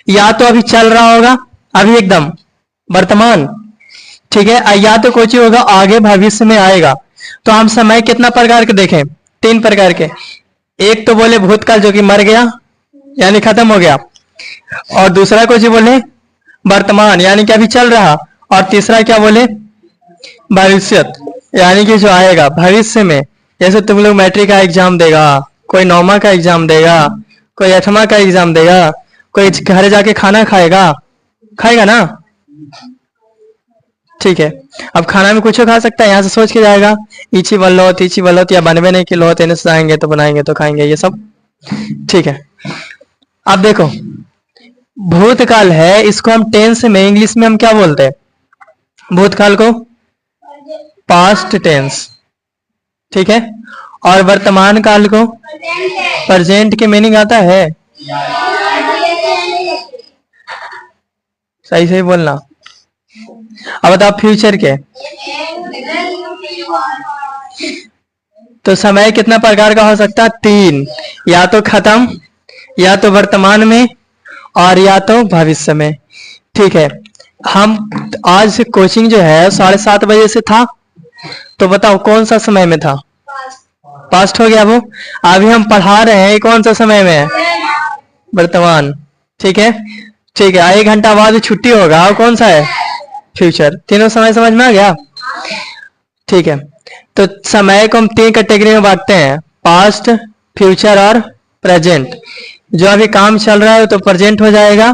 या तो अभी चल रहा होगा, अभी एकदम वर्तमान, ठीक है, या तो कुछ होगा आगे भविष्य में आएगा। तो हम समय कितना प्रकार के देखें? 3 प्रकार के। एक तो बोले भूतकाल जो कि मर गया यानी खत्म हो गया, और दूसरा कुछ बोले वर्तमान यानी कि अभी चल रहा, और तीसरा क्या बोले भविष्य यानी कि जो आएगा भविष्य में। जैसे तुम लोग मैट्रिक का एग्जाम देगा, कोई 9वीं का एग्जाम देगा, कोई 8वीं का एग्जाम देगा, कोई घर जाके खाना खाएगा, खाएगा ना, ठीक है। अब खाना में कुछ खा सकता है, यहाँ से सोच के जाएगा इची बल्लोत या बनवे नहीं कि लोत इन्हें जाएंगे तो बनाएंगे तो खाएंगे, ये सब ठीक है। अब देखो भूतकाल है, इसको हम टेंस में इंग्लिश में हम क्या बोलते हैं? भूतकाल को पास्ट टेंस, ठीक है। और वर्तमान काल को प्रेजेंट के मीनिंग आता है, सही सही बोलना। अब बताओ फ्यूचर के। तो समय कितना प्रकार का हो सकता है? 3, या तो खत्म, या तो वर्तमान में, और या तो भविष्य में, ठीक है। हम आज से कोचिंग जो है 7:30 बजे से था, तो बताओ कौन सा समय में था? पास्ट हो गया वो। अभी हम पढ़ा रहे हैं कौन सा समय में है? वर्तमान, ठीक है ठीक है। 1 घंटा बाद छुट्टी होगा, और कौन सा है? फ्यूचर। तीनों समय समझ में आ गया, ठीक है। तो समय को हम 3 कैटेगरी में बांटते हैं, पास्ट, फ्यूचर और प्रेजेंट। जो अभी काम चल रहा है तो प्रेजेंट हो जाएगा,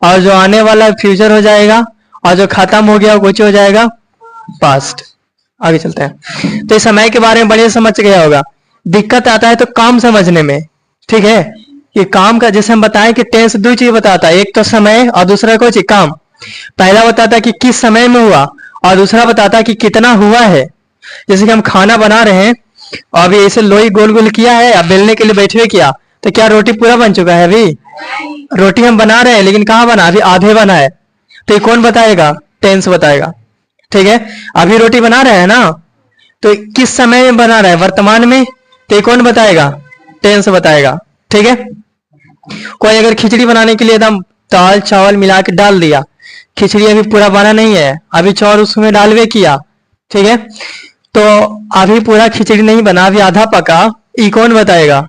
और जो आने वाला फ्यूचर हो जाएगा, और जो खत्म हो गया वो कुछ हो जाएगा पास्ट। आगे चलते हैं। तो इस समय के बारे में बढ़िया समझ गया होगा। दिक्कत आता है तो काम समझने में, ठीक है। कि काम का जैसे हम बताएं कि टेंस 2 चीज बताता है, एक तो समय और दूसरा कुछ काम। पहला बताता कि किस समय में हुआ, और दूसरा बताता कि कितना हुआ है। जैसे कि हम खाना बना रहे हैं, और अभी ऐसे लोई गोल गोल किया है, अब बेलने के लिए बैठे किया, तो क्या रोटी पूरा बन चुका है? अभी रोटी हम बना रहे हैं, लेकिन कहाँ बना? अभी आधे बना है। तो ये कौन बताएगा? टेंस बताएगा, ठीक है। अभी रोटी बना रहे हैं ना, तो किस समय में बना रहा है? वर्तमान में। तो ये कौन बताएगा? टेंस बताएगा, ठीक है। कोई अगर खिचड़ी बनाने के लिए एकदम दाल चावल मिला के डाल दिया, खिचड़ी अभी पूरा बना नहीं है, अभी चावल उसमें डालवे किया, ठीक है। तो अभी पूरा खिचड़ी नहीं बना, अभी आधा पका, ये कौन बताएगा?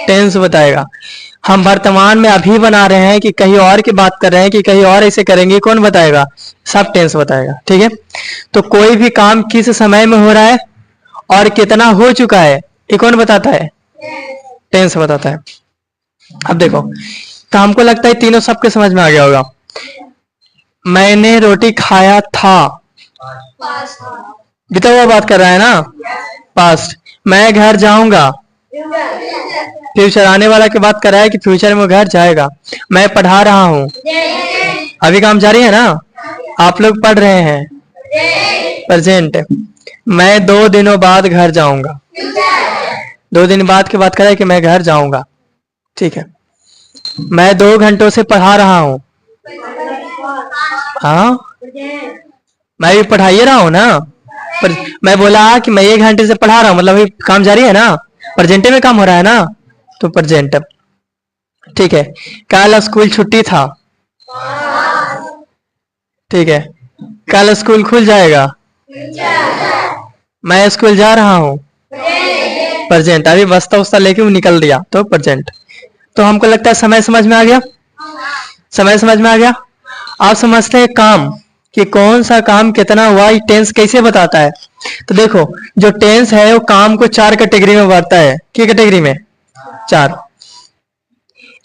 टेंस बताएगा। हम वर्तमान में अभी बना रहे हैं कि कहीं और की बात कर रहे हैं कि कहीं और ऐसे करेंगे, कौन बताएगा? सब टेंस बताएगा, ठीक है। तो कोई भी काम किस समय में हो रहा है और कितना हो चुका है, ये कौन बताता है? टेंस बताता है। अब देखो, तो हमको लगता है तीनों सबके समझ में आ गया होगा। मैंने रोटी खाया था, बीता हुआ बात कर रहा है ना, पास्ट। मैं घर जाऊंगा, फ्यूचर। आने वाला की बात कर रहा है कि फ्यूचर में घर जाएगा। मैं पढ़ा रहा हूँ, अभी काम जारी है ना, आप लोग पढ़ रहे हैं, प्रेजेंट। मैं 2 दिनों बाद घर जाऊंगा, 2 दिन बाद की बात कर रहा है कि मैं घर जाऊंगा, ठीक है। मैं 2 घंटों से पढ़ा रहा हूँ, हाँ मैं भी पढ़ाइए रहा हूँ ना। पर मैं बोला कि मैं 1 घंटे से पढ़ा रहा हूँ, मतलब अभी काम जारी है ना, प्रेजेंट में काम हो रहा है ना, तो प्रेजेंट, ठीक है। कल स्कूल छुट्टी था, ठीक है। कल स्कूल खुल जाएगा, मैं स्कूल जा रहा हूँ, प्रेजेंट। अभी बस्ता उस्ता लेके वो निकल दिया, तो प्रेजेंट। तो हमको लगता है समय समझ में आ गया, समय समझ में आ गया। आप समझते हैं काम, कि कौन सा काम कितना हुआ, ये टेंस कैसे बताता है। तो देखो जो टेंस है वो काम को 4 कैटेगरी में बांटता है। क्या कैटेगरी में? 4।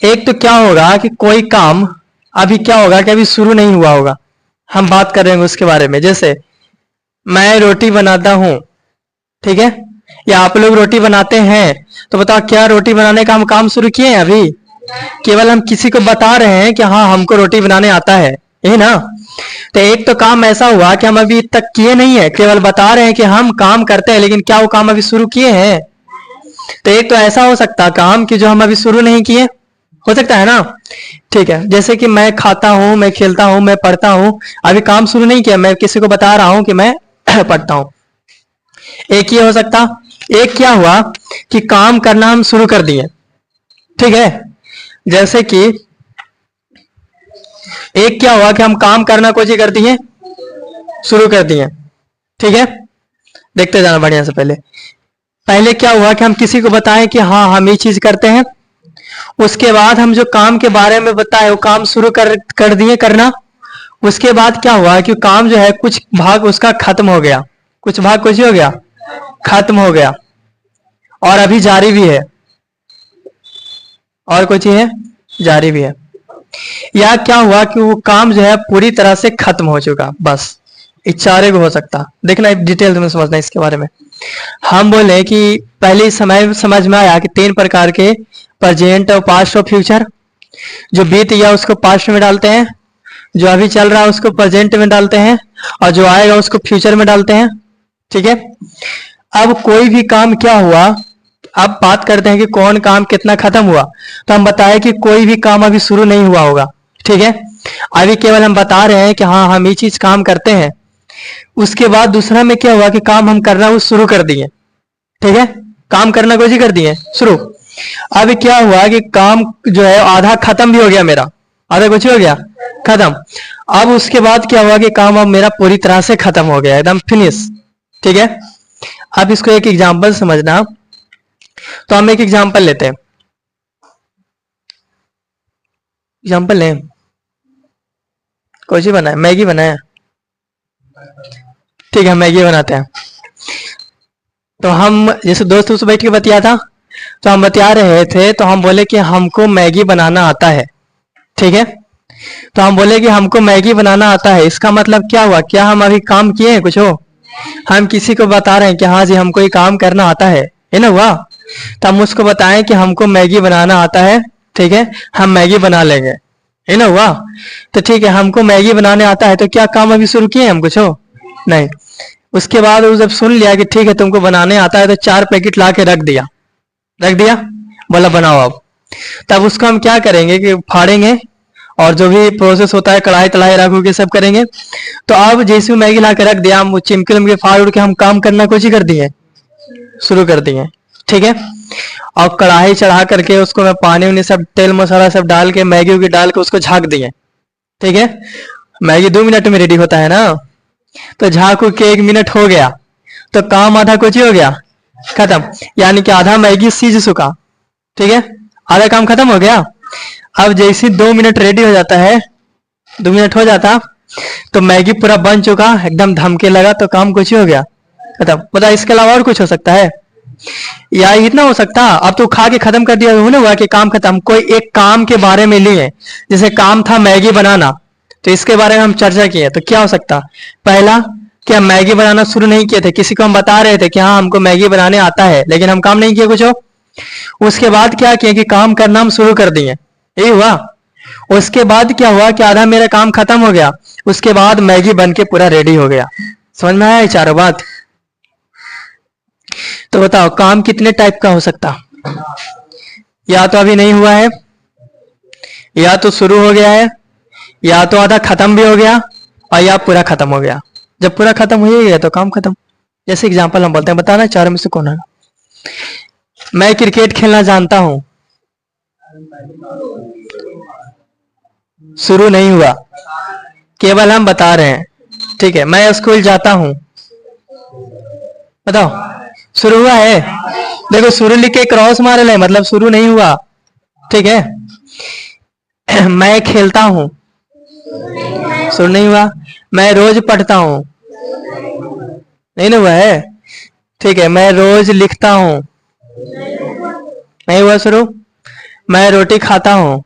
एक तो क्या होगा कि कोई काम अभी क्या होगा कि अभी शुरू नहीं हुआ होगा, हम बात कर रहे हैं उसके बारे में। जैसे मैं रोटी बनाता हूं, ठीक है, या आप लोग रोटी बनाते हैं, तो बताओ क्या रोटी बनाने का हम काम शुरू किए हैं अभी? केवल हम किसी को बता रहे हैं कि हाँ हमको रोटी बनाने आता है, यही ना। तो एक तो काम ऐसा हुआ कि हम अभी तक किए नहीं है, केवल बता रहे हैं कि हम काम करते हैं, लेकिन क्या वो काम अभी शुरू किए हैं? तो एक तो ऐसा हो सकता है काम कि जो हम अभी शुरू नहीं किए, हो सकता है ना, ठीक है। जैसे कि मैं खाता हूं, मैं खेलता हूं, मैं पढ़ता हूं, अभी काम शुरू नहीं किया, मैं किसी को बता रहा हूं कि मैं पढ़ता हूं। एक ये हो सकता। एक क्या हुआ कि काम करना हम शुरू कर दिए, ठीक है। जैसे कि एक क्या हुआ कि हम काम करना कोशिश कर दिए, शुरू कर दिए। ठीक है, देखते जाना बढ़िया से। पहले पहले क्या हुआ कि हम किसी को बताएं कि हाँ हम ये चीज करते हैं, उसके बाद हम जो काम के बारे में बताए वो काम शुरू कर दिए करना। उसके बाद क्या हुआ कि काम जो है कुछ भाग उसका खत्म हो गया, कुछ भाग कुछ हो गया, खत्म हो गया, और अभी जारी भी है, और कुछ है जारी भी है। या क्या हुआ कि वो काम जो है पूरी तरह से खत्म हो चुका, बस इच्छारे को हो सकता। देखना डिटेल में समझना इसके बारे में। हम बोले कि पहले समय समझ में आया कि 3 प्रकार के प्रेजेंट और पास्ट और फ्यूचर। जो बीत गया उसको पास्ट में डालते हैं, जो अभी चल रहा है उसको प्रेजेंट में डालते हैं, और जो आएगा उसको फ्यूचर में डालते हैं। ठीक है, अब कोई भी काम क्या हुआ, अब बात करते हैं कि कौन काम कितना खत्म हुआ। तो हम बताए कि कोई भी काम अभी शुरू नहीं हुआ होगा। ठीक है, अभी केवल हम बता रहे हैं कि हाँ हम ये चीज काम करते हैं। उसके बाद दूसरा में क्या हुआ कि काम हम करना वो शुरू कर दिए। ठीक है, काम करना कोशिश कर दिए शुरू। अब क्या हुआ कि काम जो है आधा खत्म भी हो गया मेरा, आधा कुछ हो गया खत्म। अब उसके बाद क्या हुआ कि काम अब मेरा पूरी तरह से खत्म हो गया, एकदम फिनिश। ठीक है, अब इसको एक एग्जांपल समझना। तो हम एक एग्जांपल लेते हैं, एग्जांपल लें। कुछ ही बनाए, मैगी बनाए। ठीक है, मैगी बनाते हैं। तो हम जैसे दोस्त उससे बैठ के बतिया था, तो हम बतिया रहे थे, तो हम बोले कि हमको मैगी बनाना आता है। ठीक है, तो हम बोले कि हमको मैगी बनाना आता है। इसका मतलब क्या हुआ, क्या हम अभी काम किए हैं कुछ हो, हम किसी को बता रहे हैं कि हाँ जी हमको ये काम करना आता है ना हुआ। तो हम उसको बताएं कि हमको मैगी बनाना आता है। ठीक है, हम मैगी बना लेंगे, है ना हुआ। तो ठीक है, हमको मैगी बनाने आता है, तो क्या काम अभी शुरू किए हम कुछ हो नहीं। उसके बाद वो जब सुन लिया कि ठीक है तुमको बनाने आता है, तो 4 पैकेट ला के रख दिया, रख दिया, बोला बनाओ अब। तब उसको हम क्या करेंगे कि फाड़ेंगे, और जो भी प्रोसेस होता है कढ़ाई तढ़ाई रख के सब करेंगे। तो अब जैसे मैगी ला के रख दिया, हम चिमके उमके फाड़ उड़ के हम काम करना कोशिश कर दिए, शुरू कर दिए। ठीक है, और कढ़ाई चढ़ा करके उसको मैं पानी उनी सब तेल मसाला सब डाल के मैगी उगी डाल के उसको झाँक दिए। ठीक है, मैगी 2 मिनट में रेडी होता है ना, तो झाँक के 1 मिनट हो गया, तो काम आधा कुछ ही हो गया खत्म, यानी कि आधा मैगी सीज चुका। ठीक है, आधा काम खत्म हो गया। अब जैसे 2 मिनट रेडी हो जाता है, 2 मिनट हो जाता, तो मैगी पूरा बन चुका, एकदम धमके लगा, तो काम कुछ ही हो गया खत्म। बता इसके अलावा और कुछ हो सकता है या इतना हो सकता। अब तो खा के खत्म कर दिया, होने हुआ कि काम खत्म। कोई एक काम के बारे में लिए, जैसे काम था मैगी बनाना, तो इसके बारे में हम चर्चा किए, तो क्या हो सकता। पहला कि हम मैगी बनाना शुरू नहीं किए थे, किसी को हम बता रहे थे कि हाँ हमको मैगी बनाने आता है, लेकिन हम काम नहीं किए कुछ हो। उसके बाद क्या किया कि काम करना हम शुरू कर दिए, यही हुआ। उसके बाद क्या हुआ कि आधा मेरा काम खत्म हो गया, उसके बाद मैगी बन के पूरा रेडी हो गया। समझ में आया ये चारों बात। तो बताओ काम कितने टाइप का हो सकता, या तो अभी नहीं हुआ है, या तो शुरू हो गया है, या तो आधा खत्म भी हो गया, और या पूरा खत्म हो गया। जब पूरा खत्म हो ही गया तो काम खत्म। जैसे एग्जांपल हम बोलते हैं, बताना चारों में से कौन है। मैं क्रिकेट खेलना जानता हूं, शुरू नहीं हुआ, केवल हम बता रहे हैं। ठीक है, मैं स्कूल जाता हूं, बताओ शुरू हुआ है। देखो शुरू लिख के क्रॉस मारे ले, मतलब शुरू नहीं हुआ। ठीक है, मैं खेलता हूं, शुरू नहीं हुआ। मैं रोज पढ़ता हूं, नहीं ना हुआ है। ठीक है, मैं रोज लिखता हूं, नहीं हुआ शुरू। मैं रोटी खाता हूं,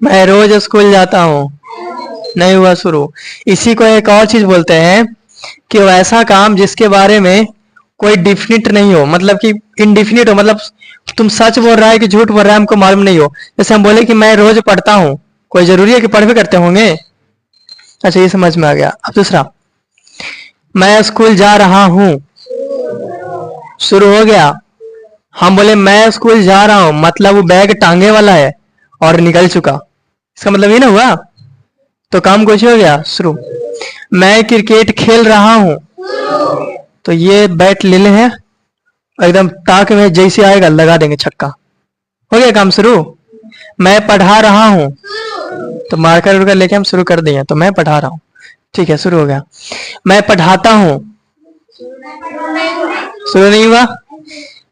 मैं रोज स्कूल जाता हूं, नहीं हुआ शुरू। इसी को एक और चीज बोलते हैं कि वैसा काम जिसके बारे में कोई डिफिनिट नहीं हो, मतलब कि इनडिफिनिट हो, मतलब तुम सच बोल रहा है कि झूठ बोल रहा है हमको मालूम नहीं हो। जैसे हम बोले कि मैं रोज पढ़ता हूं, कोई जरूरी है कि पढ़ भी करते होंगे। अच्छा ये समझ में आ गया। अब दूसरा, मैं स्कूल जा रहा हूं, शुरू हो गया। हम बोले मैं स्कूल जा रहा हूं, मतलब वो बैग टांगे वाला है और निकल चुका, इसका मतलब ये ना हुआ, तो काम कुछ हो गया शुरू। मैं क्रिकेट खेल रहा हूं, तो ये बैट ले ले है, एकदम ताक में जैसे आएगा लगा देंगे छक्का, हो गया काम शुरू। मैं पढ़ा रहा हूं, तो मार्कर उड़कर लेके हम शुरू कर दिए। तो मैं पढ़ा रहा हूँ, ठीक है, शुरू हो गया। मैं पढ़ाता हूँ, शुरू नहीं हुआ।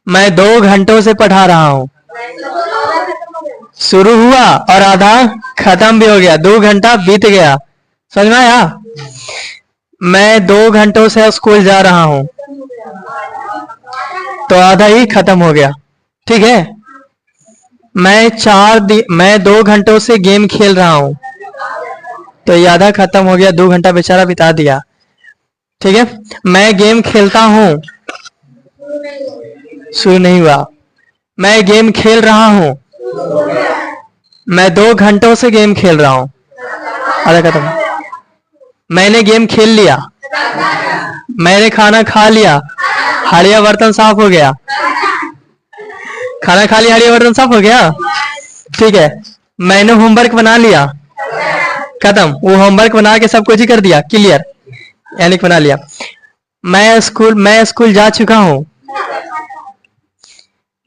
मैं 2 घंटों से पढ़ा रहा हूँ, शुरू हुआ और आधा खत्म भी हो गया, 2 घंटा बीत गया। समझ में आया? मैं 2 घंटों से स्कूल जा रहा हूँ, तो आधा ही खत्म हो गया, ठीक है। मैं 2 घंटों से गेम खेल रहा हूँ, तो ये आधा खत्म हो गया, 2 घंटा बेचारा बिता दिया, ठीक है। मैं गेम खेलता हूँ, शुरू नहीं हुआ। मैं गेम खेल रहा हूँ, मैं 2 घंटों से गेम खेल रहा हूँ, आधा खत्म। मैंने गेम खेल लिया, मैंने खाना खा लिया, हाड़िया बर्तन साफ हो गया। खाना खा लिया, हाड़िया बर्तन साफ हो गया, ठीक है। मैंने होमवर्क बना लिया, खत्म। वो होमवर्क बना के सब कुछ ही कर दिया, क्लियर, यानी बना लिया। मैं स्कूल जा चुका हूँ,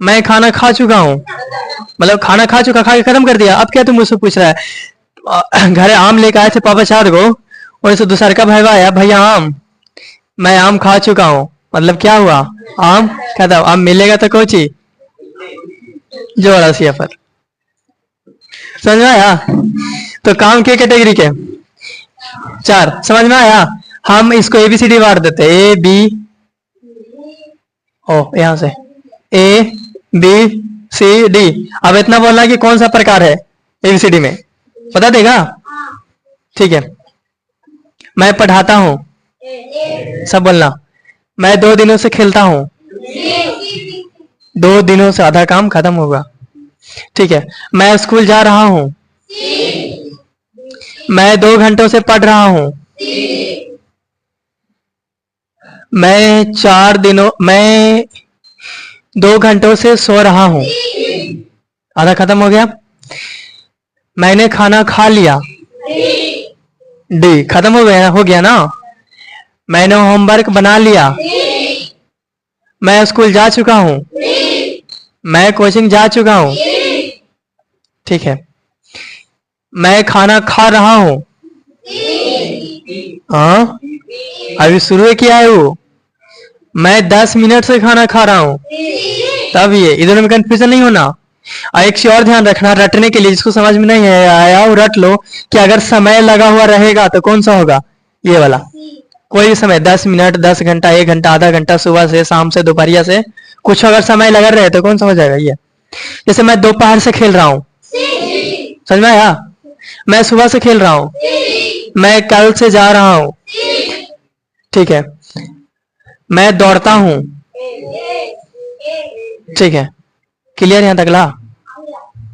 मैं खाना खा चुका हूँ, मतलब खाना खा चुका, खा के खत्म कर दिया। अब क्या तुम मुझसे पूछ रहा है? घर आम लेकर आए थे पापा 4 गो, और इसे दूसरा का भाई आया, भैया आम, मैं आम खा चुका हूँ, मतलब क्या हुआ? आम खत्म। आम मिलेगा तो कोची जोड़ा सी पर। समझ में आया? तो काम के कैटेगरी के 4, समझ में आया? हम इसको ABCD बांट देते, A B, ओ यहां से ABCD। अब इतना बोलना कि कौन सा प्रकार है ABCD में, बता देगा? ठीक है। मैं पढ़ाता हूं, सब बोलना। मैं 2 दिनों से खेलता हूं, 2 दिनों से आधा काम खत्म होगा, ठीक है। मैं स्कूल जा रहा हूं, मैं 2 घंटों से पढ़ रहा हूं, मैं 2 घंटों से सो रहा हूं, आधा खत्म हो गया। मैंने खाना खा लिया, डी खत्म हो गया ना। मैंने होमवर्क बना लिया, मैं स्कूल जा चुका हूं, मैं कोचिंग जा चुका हूं, ठीक है। मैं खाना खा रहा हूं, हाँ अभी शुरू किया है वो। मैं 10 मिनट से खाना खा रहा हूं, तब ये इधर में कंफ्यूजन नहीं होना। और एक चीज और ध्यान रखना, रटने के लिए, जिसको समझ में नहीं आया वो रट लो कि अगर समय लगा हुआ रहेगा तो कौन सा होगा, ये वाला। कोई भी समय, 10 मिनट, 10 घंटा, 1 घंटा, आधा घंटा, सुबह से, शाम से, दोपहरिया से, कुछ अगर समय लगा रहे तो कौन सा हो जाएगा ये। जैसे मैं दोपहर से खेल रहा हूँ, समझ में आया? मैं सुबह से खेल रहा हूँ, मैं कल से जा रहा हूँ, ठीक है। मैं दौड़ता हूँ, ठीक है, क्लियर यहां तक ला?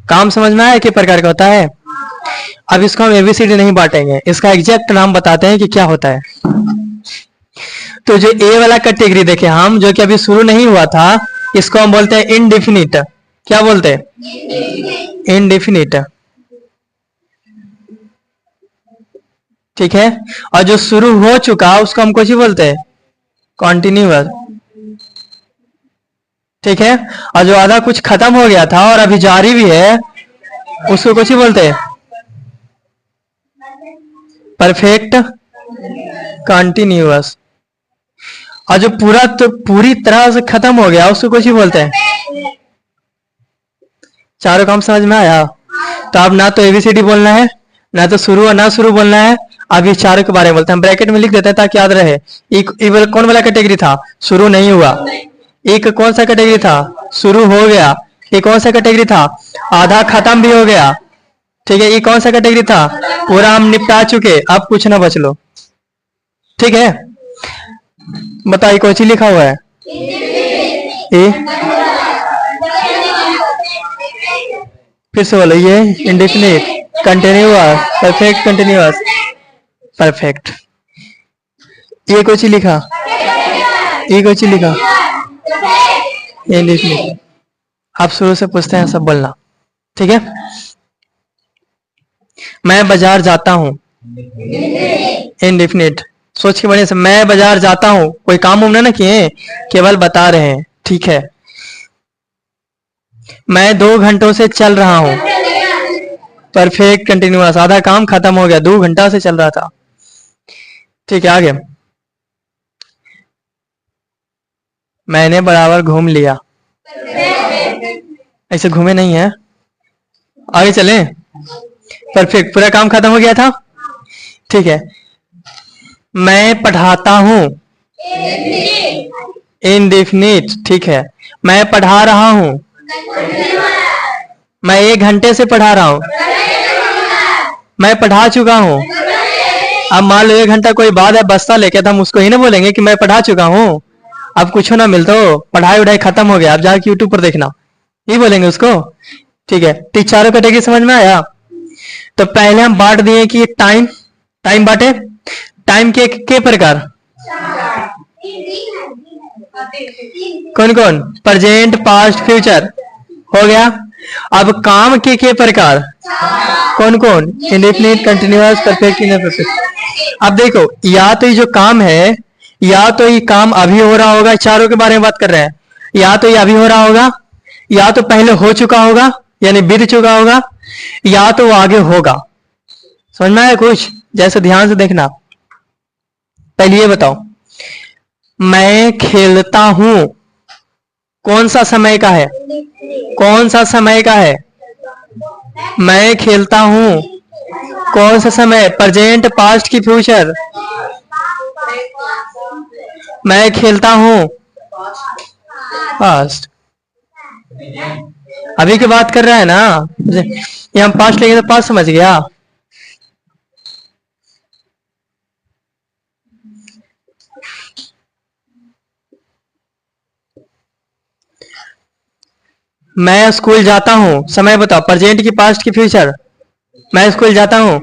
काम समझ में आया कि प्रकार का होता है? अब इसको हम ABCD नहीं बांटेंगे, इसका एग्जैक्ट नाम बताते हैं कि क्या होता है। तो जो ए वाला कैटेगरी देखे हम, जो कि अभी शुरू नहीं हुआ था, इसको हम बोलते हैं इनडिफिनिट। क्या बोलते हैं? इनडिफिनिट, ठीक है। और जो शुरू हो चुका उसको हम कुछ ही बोलते हैं, कॉन्टिन्यूअस, ठीक है। और जो आधा कुछ खत्म हो गया था और अभी जारी भी है, उसको कुछ ही बोलते हैं, परफेक्ट कंटिन्यूअस। और जो पूरी तरह से खत्म हो गया उसको कुछ ही बोलते हैं। चारों काम समझ में आया? तो अब ना तो ABCD बोलना है, ना तो शुरू और ना शुरू बोलना है। अब इस चारों के बारे में बोलते हैं, हम ब्रैकेट में लिख देते हैं ताकि याद रहे। एक कौन वाला कैटेगरी था? शुरू नहीं हुआ। एक कौन सा कैटेगरी था? शुरू हो गया। एक कौन सा कैटेगरी था? आधा खत्म भी हो गया, ठीक है। ये कौन सा कैटेगरी था? पूरा हम निपटा चुके, अब कुछ ना बच लो, ठीक है। बताइए कौन सी लिखा हुआ है? ए, फिर से बोलो, ये indefinite, continuous, perfect continuous, perfect. ये कौन सी लिखा? ये कौन सी लिखा? इंडेफिनिट। आप शुरू से पूछते हैं, सब बोलना, ठीक है। मैं बाजार जाता हूं, इनडिफिनिट। सोच के बढ़िया से, मैं बाजार जाता हूं, कोई काम उमने ना किए, केवल बता रहे हैं, ठीक है। मैं 2 घंटों से चल रहा हूं, परफेक्ट कंटिन्यूअस, आधा काम खत्म हो गया, 2 घंटा से चल रहा था। ठीक है, आगे। मैंने बराबर घूम लिया, ऐसे घूमे नहीं है, आगे चले। परफेक्ट, पूरा काम खत्म हो गया था। ठीक है, मैं पढ़ाता हूँ, इनडेफिनिट। ठीक है, मैं पढ़ा रहा हूँ, मैं 1 घंटे से पढ़ा रहा हूँ, मैं पढ़ा चुका हूँ। अब मान लो 1 घंटा कोई बात है बस्ता लेके, तो हम उसको ही ना बोलेंगे कि मैं पढ़ा चुका हूँ। अब कुछ ना मिलता हो, पढ़ाई उढ़ाई खत्म हो गया, अब जाके यूट्यूब पर देखना, ये बोलेंगे उसको। ठीक है, तो चारों कैटेगरी समझ में आया। तो पहले हम बांट दिए कि टाइम, टाइम बांटे। टाइम के प्रकार कौन कौन? प्रेजेंट, पास्ट, फ्यूचर, हो गया। अब काम के प्रकार कौन कौन? Indefinite, continuous, perfect, imperfect. अब देखो, या तो ये जो काम है, या तो ये काम अभी हो रहा होगा, चारों के बारे में बात कर रहे हैं, या तो ये अभी हो रहा होगा, या तो पहले हो चुका होगा यानी बीत चुका होगा, या तो वो आगे होगा। समझ में आया कुछ? जैसे ध्यान से देखना। पहले ये बताओ, मैं खेलता हूं, कौन सा समय का है? कौन सा समय का है? मैं खेलता हूं, कौन सा समय? प्रेजेंट, पास्ट की फ्यूचर? मैं खेलता हूं, पास्ट। अभी की बात कर रहा है ना, ये हम पास्ट लेंगे तो पास्ट समझ गया। मैं स्कूल जाता हूँ, समय बताओ, प्रेजेंट की, पास्ट की, फ्यूचर? मैं स्कूल जाता हूँ,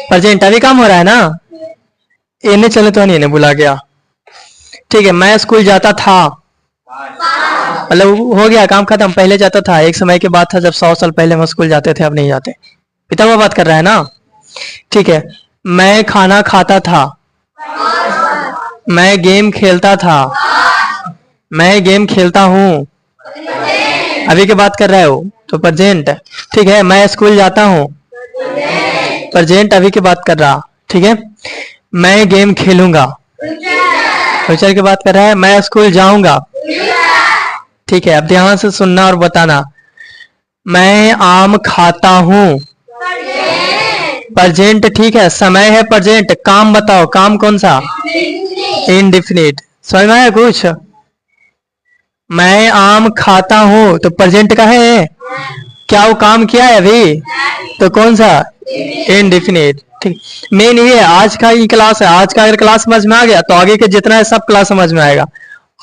प्रेजेंट, अभी काम हो रहा है ना, इन्हें चले तो नहीं, इन्हें बुला गया। ठीक है, मैं स्कूल जाता था, मतलब हो गया काम खत्म, पहले जाता था, एक समय की बात था जब 100 साल पहले हम स्कूल जाते थे, अब नहीं जाते। पिता वो बात कर रहा है ना। ठीक है, मैं खाना खाता था, मैं गेम खेलता था, मैं गेम खेलता हूँ, अभी की बात कर रहा है वो, तो प्रेजेंट। ठीक है, मैं स्कूल जाता हूँ, प्रेजेंट, अभी की बात कर रहा। ठीक है, मैं गेम खेलूंगा, फ्यूचर की बात कर रहा है। मैं स्कूल जाऊंगा। ठीक है, अब ध्यान से सुनना और बताना। मैं आम खाता हूँ, प्रेजेंट। ठीक है, समय है प्रेजेंट, काम बताओ, काम कौन सा? इनडिफिनिट। समझ में आया कुछ? मैं आम खाता हूँ तो प्रेजेंट का है, क्या वो काम किया है अभी? तो कौन सा? इनडिफिनिट। ठीक, मेन ये है, आज का ही क्लास है, आज का अगर क्लास समझ में आ गया तो आगे के जितना है सब क्लास समझ में आएगा।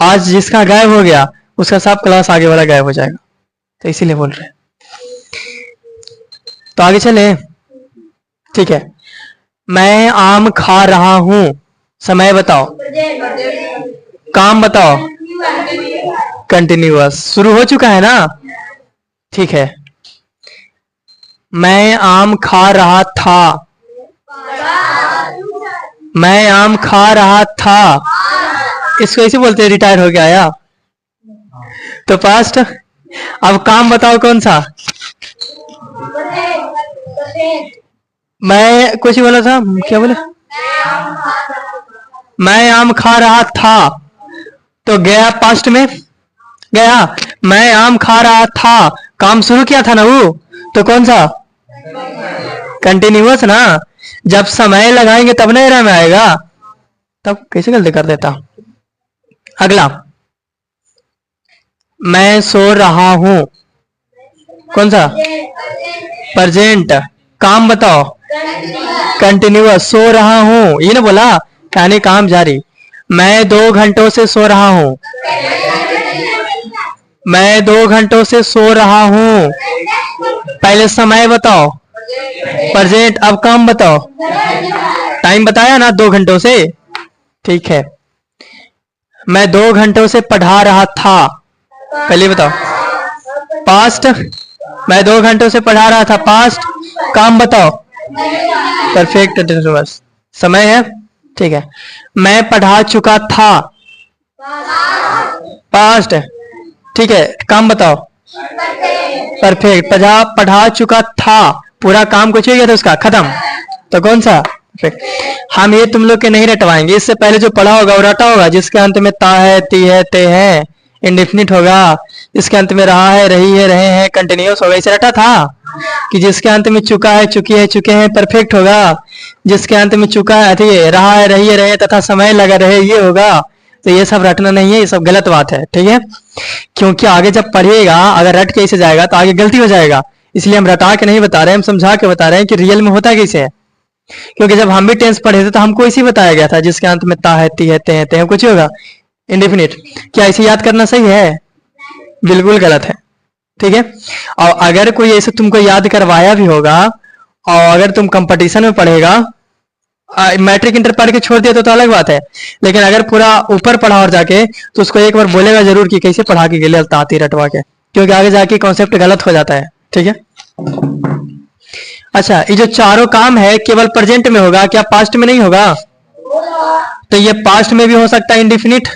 आज जिसका गायब हो गया उसका सब क्लास आगे वाला गायब हो जाएगा, तो इसीलिए बोल रहे हैं। तो आगे चले। ठीक है, मैं आम खा रहा हूँ, समय बताओ, काम बताओ, कंटिन्यूअस, शुरू हो चुका है ना। ठीक है, मैं आम खा रहा था, मैं आम खा रहा था, इसको ऐसे बोलते हैं रिटायर हो गया या, तो पास्ट। अब काम बताओ कौन सा? मैं कुछ बोला था, क्या बोले? मैं आम खा रहा था, तो गया पास्ट में गया। मैं आम खा रहा था, काम शुरू किया था ना वो, तो कौन सा? कंटिन्यूअस ना। जब समय लगाएंगे तब नहीं रहा में आएगा, तब कैसे गलती कर देता। अगला, मैं सो रहा हूं, कौन सा? प्रेजेंट, काम बताओ, कंटिन्यूअस, सो रहा हूं, ये ना बोला, यानी काम जारी। मैं 2 घंटों से सो रहा हूं, मैं 2 घंटों से सो रहा हूं, पहले समय बताओ, प्रेजेंट, अब काम बताओ, टाइम बताया ना 2 घंटों से। ठीक है, मैं 2 घंटों से पढ़ा रहा था, पहले बताओ, पास्ट। मैं 2 घंटों से पढ़ा रहा था, पास्ट, काम बताओ, परफेक्ट कंटिन्यूअस, समय है। ठीक है, मैं पढ़ा चुका था, पास्ट। ठीक है, काम बताओ, परफेक्ट, पढ़ा चुका था, पूरा काम कुछ हो गया था उसका, खत्म। तो कौन सा? परफेक्ट। हम ये तुम लोग के नहीं रटवाएंगे, इससे पहले जो पढ़ा होगा वो रटा होगा। जिसके अंत में ता है, ती है, ते है, इंडेफिनिट होगा। इसके अंत में रहा है, रही है, रहे हैं, कंटिन्यूअस होगा। इसे रटा था कि जिसके अंत में चुका है, चुकी है, चुके हैं, परफेक्ट होगा। जिसके अंत में चुका है, रहा है, रही है, रहे तथा समय लगा रहे, ये होगा। तो ये सब रटना नहीं है, ये सब गलत बात है, ठीक है। क्योंकि आगे जब पढ़िएगा अगर रट के इसे जाएगा तो आगे गलती हो जाएगा। इसलिए हम रटा के नहीं बता रहे हैं, हम समझा के बता रहे हैं कि रियल में होता कैसे है। क्योंकि जब हम भी टेंस पढ़े थे तो हमको इसी बताया गया था, जिसके अंत में ता है, ती है, ते है, ते है, कुछ होगा इंडेफिनिट। क्या इसे याद करना सही है? बिल्कुल गलत है, ठीक है। और अगर कोई ऐसे तुमको याद करवाया भी होगा और अगर तुम कंपटीशन में पढ़ेगा, मैट्रिक इंटर पढ़ के छोड़ दिया तो अलग बात है। लेकिन अगर पूरा ऊपर पढ़ा और जाके तो उसको एक बार बोलेगा जरूर कि कैसे पढ़ा के गेले ताती रटवा के, क्योंकि आगे जाके कॉन्सेप्ट गलत हो जाता है, ठीक है। अच्छा, ये जो चारों काम है केवल प्रेजेंट में होगा, क्या पास्ट में नहीं होगा? तो ये पास्ट में भी हो सकता है इंडिफिनिट,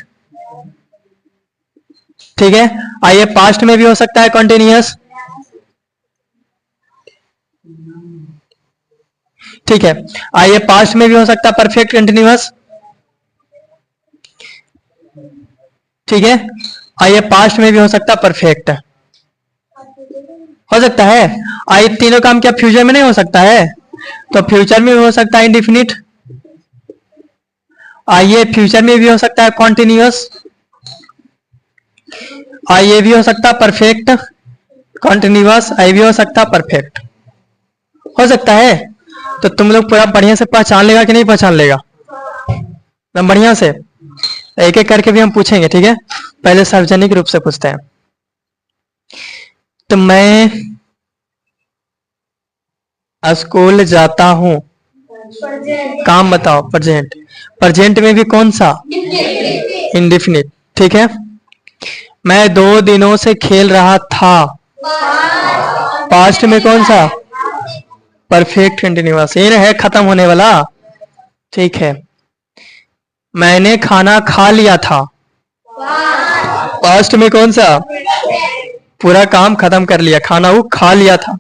ठीक है। आइए पास्ट में भी हो सकता है कॉन्टिन्यूअस, ठीक है। आइए पास्ट में भी हो सकता है परफेक्ट कंटिन्यूअस, ठीक है। आइए पास्ट में भी हो सकता है परफेक्ट, हो सकता है। आइए तीनों काम क्या फ्यूचर में नहीं हो सकता है? तो फ्यूचर में भी हो सकता है इंडिफिनिट। आइए फ्यूचर में भी हो सकता है कॉन्टिन्यूअस। आइए भी हो सकता है परफेक्ट कॉन्टिन्यूअस, आइए भी हो सकता है परफेक्ट, हो सकता है। तो तुम लोग पूरा बढ़िया से पहचान लेगा कि नहीं पहचान लेगा? एकदम बढ़िया से, एक एक करके भी हम पूछेंगे, ठीक है। पहले सार्वजनिक रूप से पूछते हैं। तो मैं स्कूल जाता हूं, काम बताओ। प्रेजेंट, प्रेजेंट में भी कौन सा? इंडेफिनिट, ठीक है। मैं 2 दिनों से खेल रहा था, पास्ट में कौन सा? परफेक्ट कंटिन्यूअस, ये है खत्म होने वाला, ठीक है। मैंने खाना खा लिया था, पास्ट में कौन सा? पूरा काम खत्म कर लिया, खाना वो खा लिया था।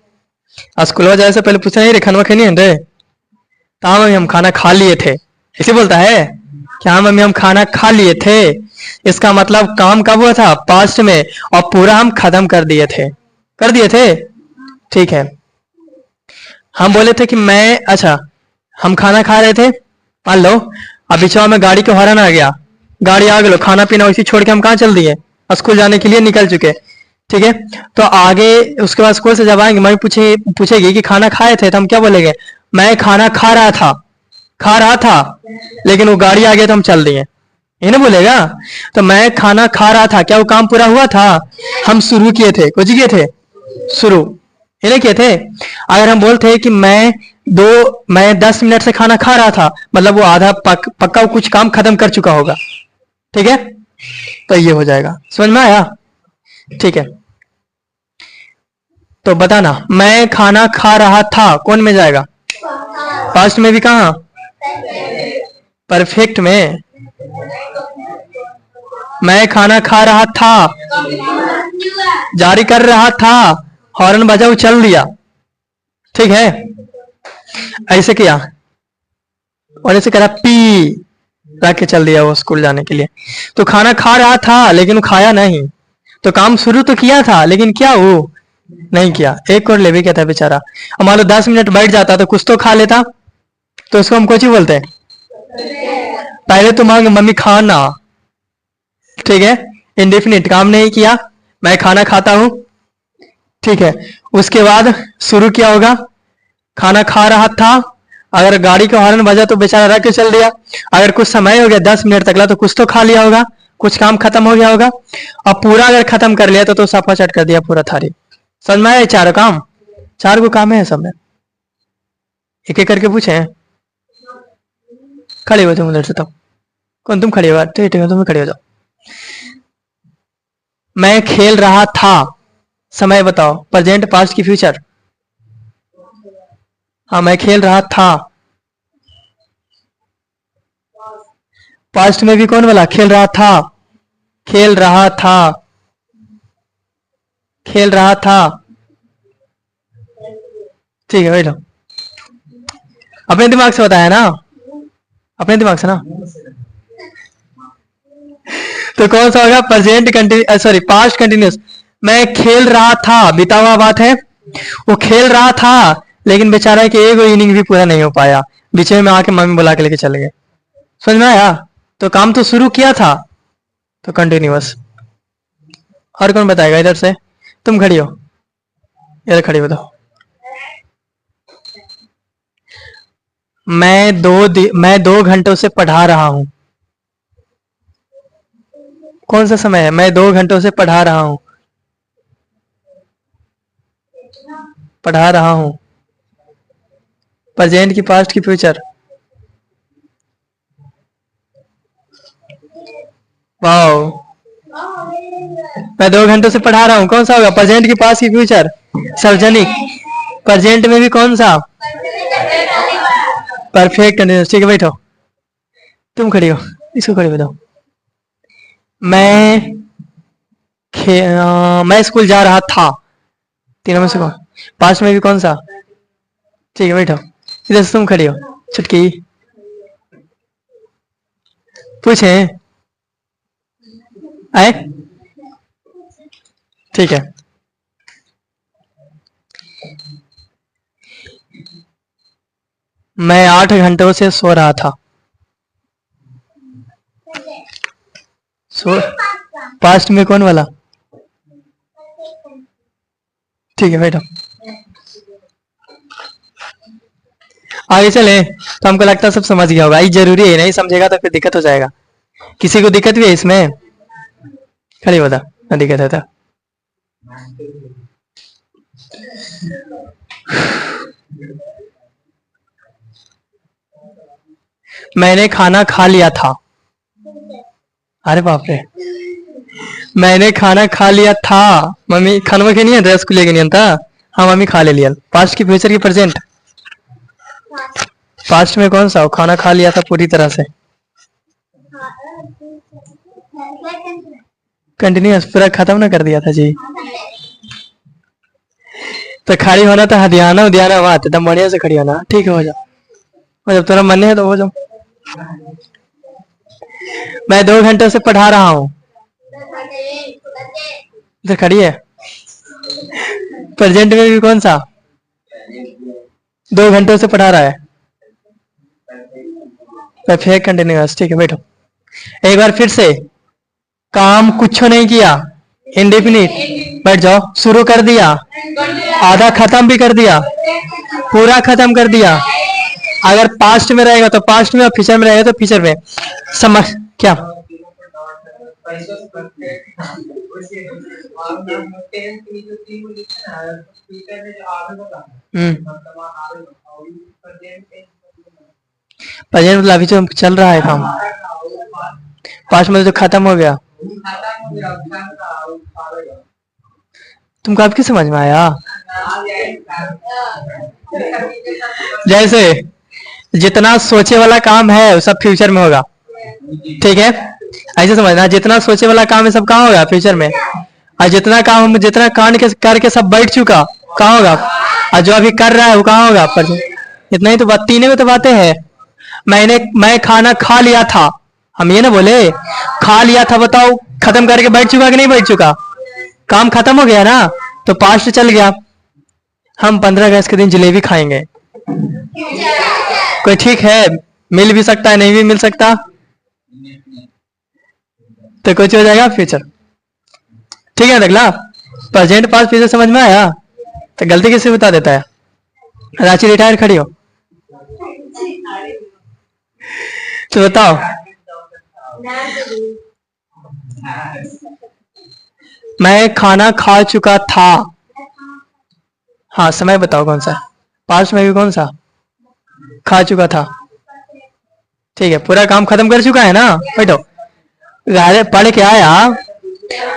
स्कूल जाए से पहले पूछा नहीं रे खाना खानी है रे, हाँ मम्मी हम खाना खा लिए थे, इसे बोलता है क्या मम्मी हम खाना खा लिए थे। इसका मतलब काम कब हुआ था? पास्ट में, और पूरा हम खत्म कर दिए थे, कर दिए थे, ठीक है। हम बोले थे कि मैं, अच्छा हम खाना खा रहे थे, मान लो अब बीच में गाड़ी के हॉर्न आ गया, गाड़ी आ गई, खाना पीना उसी छोड़ के हम कहाँ चल दिए? स्कूल जाने के लिए निकल चुके, ठीक है। तो आगे उसके बाद स्कूल से जब आएंगे मम्मी पूछेगी कि खाना खाए थे, तो हम क्या बोलेंगे? मैं खाना खा रहा था, खा रहा था, लेकिन वो गाड़ी आ गया तो हम चल दिए, ये ना बोलेगा। तो मैं खाना खा रहा था, क्या वो काम पूरा हुआ था? हम शुरू किए थे, कुछ किए थे, शुरू, ये नहीं किए थे। अगर हम बोलते कि मैं 10 मिनट से खाना खा रहा था, मतलब वो आधा पक्का वो कुछ काम खत्म कर चुका होगा, ठीक है। तो ये हो जाएगा, समझ में आया? ठीक है। तो बताना, मैं खाना खा रहा था कौन में जाएगा? पास्ट में भी कहा? परफेक्ट में। मैं खाना खा रहा था, जारी कर रहा था, हॉर्न बजा चल दिया, ठीक है। ऐसे किया और ऐसे करा पी रख के चल दिया वो स्कूल जाने के लिए। तो खाना खा रहा था लेकिन वो खाया नहीं, तो काम शुरू तो किया था लेकिन क्या वो नहीं किया, एक और ले भी क्या था बेचारा। मान लो 10 मिनट बैठ जाता तो कुछ तो खा लेता, तो उसको हम कुछ ही बोलते हैं, पहले तो मांग मम्मी खाना, ठीक है। इंडेफिनिट, काम नहीं किया, मैं खाना खाता हूं, ठीक है। उसके बाद शुरू किया होगा, खाना खा रहा था, अगर गाड़ी का हॉर्न बजा तो बेचारा रख के चल दिया। अगर कुछ समय हो गया 10 मिनट तक ला तो कुछ तो खा लिया होगा, कुछ काम खत्म हो गया होगा। और पूरा अगर खत्म कर लिया तो सफा चट कर दिया पूरा थारी। समझ में आया? चारों काम, 4 को काम है सब में, एक एक करके पूछे। खड़े हो तुम उधर से, तब कौन तुम खड़े हो? ठीक है तुम खड़े हो जाओ। मैं खेल रहा था, समय बताओ, प्रेजेंट पास्ट की फ्यूचर? हाँ मैं खेल रहा था, पास्ट में भी कौन वाला? खेल रहा था, खेल रहा था, खेल रहा था, ठीक है बैठो। अपने दिमाग से बताया ना, अपने दिमाग से ना। तो कौन सा होगा? Present continuous, sorry past continuous. मैं खेल रहा था, बीता हुआ बात है। वो खेल रहा था लेकिन बेचारा कि एक इनिंग भी पूरा नहीं हो पाया, बीच में आके मम्मी बुला के लेके चले गए। समझ में आया? तो काम तो शुरू किया था, तो कंटिन्यूअस। और कौन बताएगा इधर से? तुम खड़ी हो, इधर खड़ी बताओ। मैं 2 घंटों से पढ़ा रहा हूं। कौन सा समय है? मैं 2 घंटों से पढ़ा रहा हूं, पढ़ा रहा हूं। प्रेजेंट की, पास्ट की, फ्यूचर? वाओ, मैं 2 घंटों से पढ़ा रहा हूँ, कौन सा होगा? प्रेजेंट की, पास्ट की, फ्यूचर? सार्वजनिक। प्रेजेंट में भी कौन सा? Perfect continuous. ठीक है बैठो। तुम खड़ी हो, इसको खड़ी बताओ। मैं मैं स्कूल जा रहा था। तीनों में से कौन? पास्ट में भी कौन सा? ठीक है बैठो। इधर से तुम खड़ी हो, छुटकी। पूछे आए? ठीक है। मैं 8 घंटों से सो रहा था। सो, पास्ट में कौन वाला? ठीक है बैठो। आगे चले। तो हमको लगता है सब समझ गया होगा, ये जरूरी है, नहीं समझेगा तो फिर दिक्कत हो जाएगा। किसी को दिक्कत भी है इसमें? खड़ी बता, ना दिक्कत है तो। मैंने खाना खा लिया था। अरे बाप रे, मैंने खाना खा लिया था। मम्मी खाना के नहीं ड्रेस को लेके नहीं था। हाँ मम्मी खा ले लिया। पास्ट की, फ्यूचर की, प्रेजेंट? पास्ट में कौन सा हो? खाना खा लिया था पूरी तरह से, कंटिन्यूस, पूरा खत्म ना कर दिया था जी। तो खड़ी होना तो हदियाना उदियाना बात, एकदम बढ़िया से खड़ी होना। ठीक है हो जाओ, और जब तुम्हारा मन है तो हो जाओ। मैं 2 घंटों से पढ़ा रहा हूँ। इधर खड़ी है। प्रेजेंट में भी कौन सा? 2 घंटों से पढ़ा रहा है, परफेक्ट कंटिन्यूअस। ठीक है बैठो। एक बार फिर से। काम कुछ नहीं किया, इंडेफिनिट। बैठ जाओ। शुरू कर दिया, आधा खत्म भी कर दिया, पूरा खत्म कर दिया। अगर पास्ट में रहेगा तो पास्ट में, और फ्यूचर में रहेगा तो फ्यूचर में। समझ क्या? प्रेजेंट मतलब अभी जो चल रहा है काम। पास्ट में तो खत्म हो गया। तुमको आपकी समझ में आया? जैसे जितना सोचे वाला काम है वो सब फ्यूचर में होगा। ठीक है, ऐसे समझना, जितना सोचे वाला काम है सब कहाँ होगा? फ्यूचर में। और जितना काम हम, जितना कांड के करके सब बैठ चुका, कहाँ होगा? और जो अभी कर रहा है वो कहाँ होगा? पर इतना ही तो बात, तीनों में तो बातें हैं। मैं खाना खा लिया था, हम ये ना बोले खा लिया था। बताओ खत्म करके बैठ चुका कि नहीं बैठ चुका? काम खत्म हो गया ना, तो पास्ट चल गया। हम 15 अगस्त के दिन जलेबी खाएंगे। कोई ठीक है, मिल भी सकता है, नहीं भी मिल सकता, तो कुछ हो जाएगा फ्यूचर। ठीक है अगला। प्रेजेंट, पास्ट, फ्यूचर समझ में आया? तो गलती किससे बता देता है? रांची रिटायर खड़ी हो, तो बताओ। मैं खाना खा चुका था। हाँ समय बताओ कौन सा? पास्ट में भी कौन सा? खा चुका था। ठीक है, पूरा काम खत्म कर चुका है ना। बैठो। पढ़ के आया,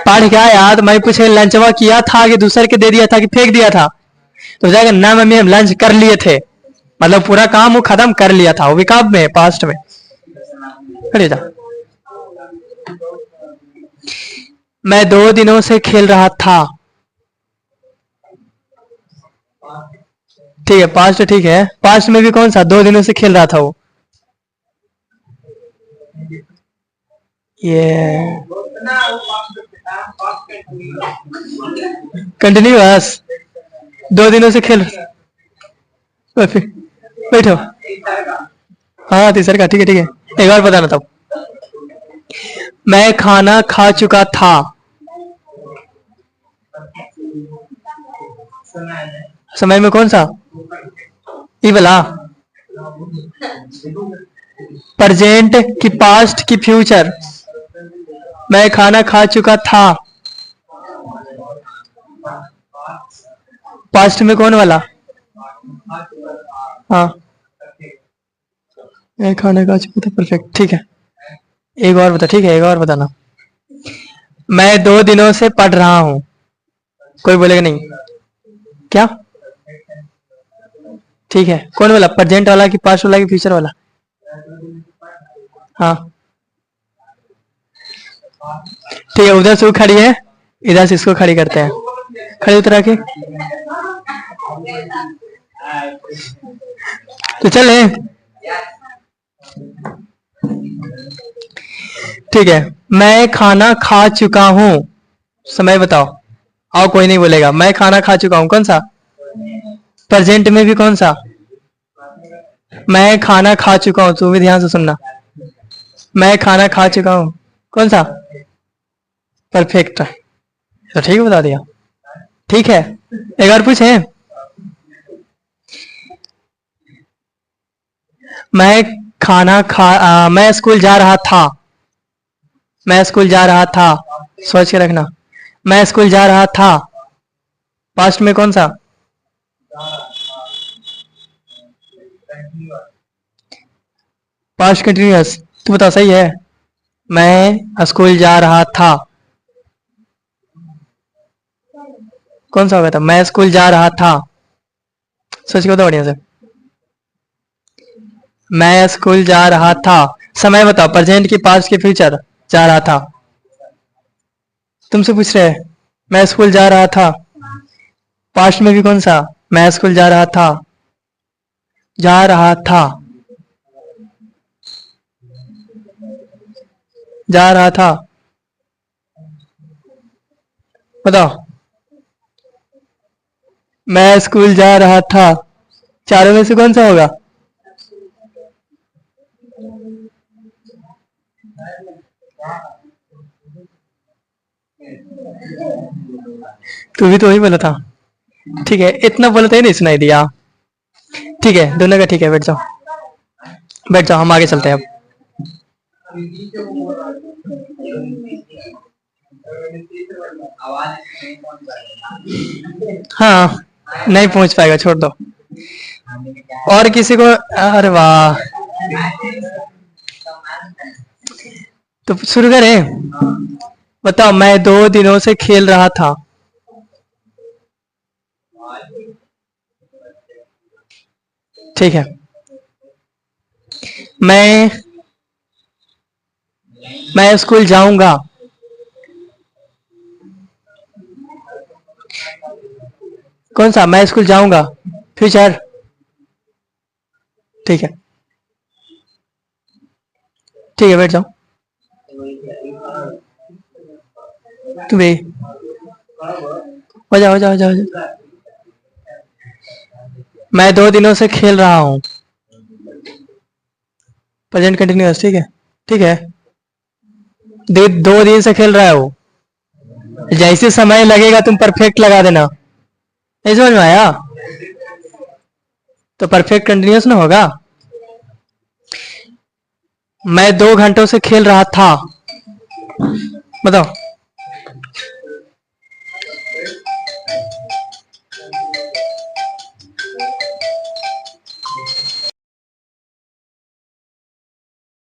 पढ़ के आया तो मैं पूछे लंचवा किया था कि दूसरे के दे दिया था कि फेंक दिया था? तो जाएगा ना मम्मी हम लंच कर लिए थे, मतलब पूरा काम वो खत्म कर लिया था। वो भी कब में? पास्ट में। खड़े जा। मैं 2 दिनों से खेल रहा था। ठीक है, पास्ट ठीक है। पास्ट में भी कौन सा 2 दिनों से खेल रहा था वो? ये कंटिन्यूअस 2 दिनों से खेल। फिर बैठो। हाँ तीसरा का, ठीक है ठीक है। एक बार बताना तब। मैं खाना खा चुका था। समय में कौन सा? ये वाला। प्रेजेंट की पास्ट की फ्यूचर? मैं खाना खा चुका था। पास्ट में कौन वाला? हाँ, मैं खाना खा चुका था, परफेक्ट ठीक है। एक और बता, ठीक है एक और बताना। मैं 2 दिनों से पढ़ रहा हूँ। कोई बोलेगा नहीं क्या? ठीक है, कौन वाला? प्रेजेंट वाला कि पास्ट वाला कि फ्यूचर वाला? हाँ ठीक है, उधर से वो खड़ी है, इधर से इसको खड़ी करते हैं। खड़ी उतरा के तो चले। ठीक है, मैं खाना खा चुका हूँ। समय बताओ। आओ, कोई नहीं बोलेगा। मैं खाना खा चुका हूँ कौन सा? प्रेजेंट में भी कौन सा? मैं खाना खा चुका हूँ, तू भी ध्यान से सुनना। मैं खाना खा चुका हूँ कौन सा? परफेक्ट, तो ठीक बता दिया। ठीक है, एक और पूछे। मैं मैं स्कूल जा रहा था। मैं स्कूल जा रहा था, सोच के रखना। मैं स्कूल जा रहा था, पास्ट में कौन सा? पास्ट कंटिन्यूअस, तू बता सही है। मैं स्कूल जा रहा था, कौन सा हो गया था? मैं स्कूल जा रहा था, सोच के बताओ बढ़िया से। मैं स्कूल जा रहा था, समय बताओ। प्रेजेंट की, पास्ट की, फ्यूचर? जा रहा था। तुमसे पूछ रहे हैं। मैं स्कूल जा रहा था, पास्ट में भी कौन सा? मैं स्कूल जा रहा था। जा रहा था, जा रहा था, बताओ। मैं स्कूल जा रहा था, चारों में से कौन सा होगा? तू भी तो वही बोला था। ठीक है, इतना बोला था ही नहीं सुनाई दिया। ठीक है, दोनों का ठीक है, बैठ जाओ। बैठ जाओ, हम आगे चलते हैं अब। हाँ, नहीं पहुंच पाएगा, छोड़ दो। और किसी को? अरे वाह, तो शुरू करें। बताओ, मैं 2 दिनों से खेल रहा था। ठीक है, मैं स्कूल जाऊंगा। कौन सा? मैं स्कूल जाऊंगा, फ्यूचर। ठीक है ठीक है, बैठ जाओ। तू भी हो जाओ, हो जाओ, हो जाओ, हो जाओ। मैं 2 दिनों से खेल रहा हूँ, प्रेजेंट कंटिन्यूअस। ठीक है ठीक है, 2 दिन से खेल रहा है वो। जैसे समय लगेगा तुम परफेक्ट लगा देना। नहीं समझ में आया? तो परफेक्ट कंटिन्यूअस ना होगा। मैं 2 घंटों से खेल रहा था, बताओ।